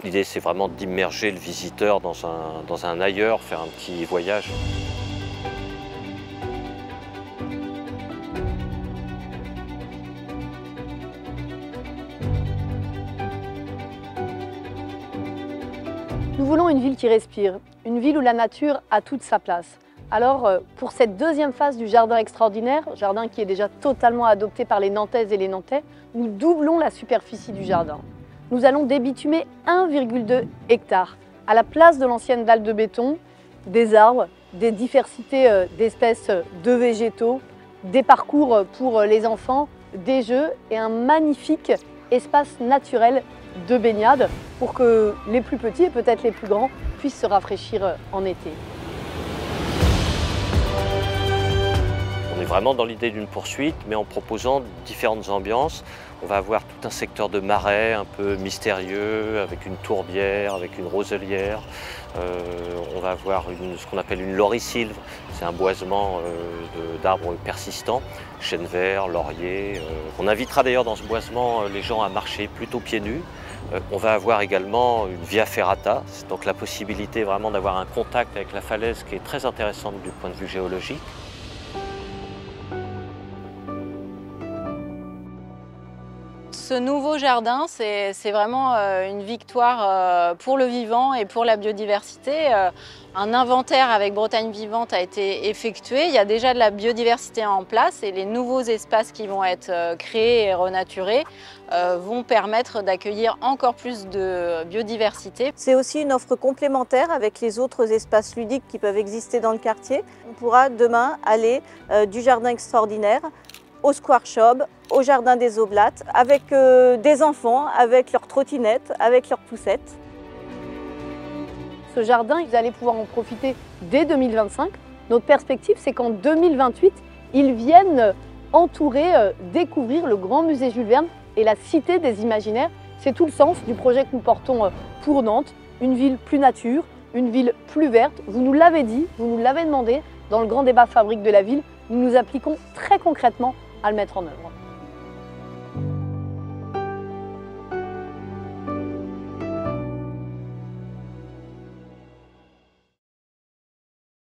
L'idée, c'est vraiment d'immerger le visiteur dans un ailleurs, faire un petit voyage. Nous voulons une ville qui respire, une ville où la nature a toute sa place. Alors, pour cette deuxième phase du jardin extraordinaire, jardin qui est déjà totalement adopté par les Nantaises et les Nantais, nous doublons la superficie du jardin. Nous allons débitumer 1,2 hectare. À la place de l'ancienne dalle de béton, des arbres, des diversités d'espèces de végétaux, des parcours pour les enfants, des jeux et un magnifique espace naturel de baignade pour que les plus petits et peut-être les plus grands puissent se rafraîchir en été. On est vraiment dans l'idée d'une poursuite, mais en proposant différentes ambiances. On va avoir tout un secteur de marais un peu mystérieux, avec une tourbière, avec une roselière. On va avoir ce qu'on appelle une lauricylve, c'est un boisement d'arbres persistants, chêne vert, laurier. On invitera d'ailleurs dans ce boisement les gens à marcher plutôt pieds nus. On va avoir également une via ferrata, c'est donc la possibilité vraiment d'avoir un contact avec la falaise qui est très intéressante du point de vue géologique. Ce nouveau jardin, c'est vraiment une victoire pour le vivant et pour la biodiversité. Un inventaire avec Bretagne Vivante a été effectué. Il y a déjà de la biodiversité en place et les nouveaux espaces qui vont être créés et renaturés vont permettre d'accueillir encore plus de biodiversité. C'est aussi une offre complémentaire avec les autres espaces ludiques qui peuvent exister dans le quartier. On pourra demain aller du jardin extraordinaire au Square Shop, au jardin des Oblates, avec des enfants, avec leurs trottinettes, avec leurs poussettes. Ce jardin, vous allez pouvoir en profiter dès 2025. Notre perspective, c'est qu'en 2028, ils viennent entourer, découvrir le Grand Musée Jules Verne et la Cité des Imaginaires. C'est tout le sens du projet que nous portons pour Nantes, une ville plus nature, une ville plus verte. Vous nous l'avez dit, vous nous l'avez demandé dans le grand débat fabrique de la ville. Nous nous appliquons très concrètement à le mettre en œuvre.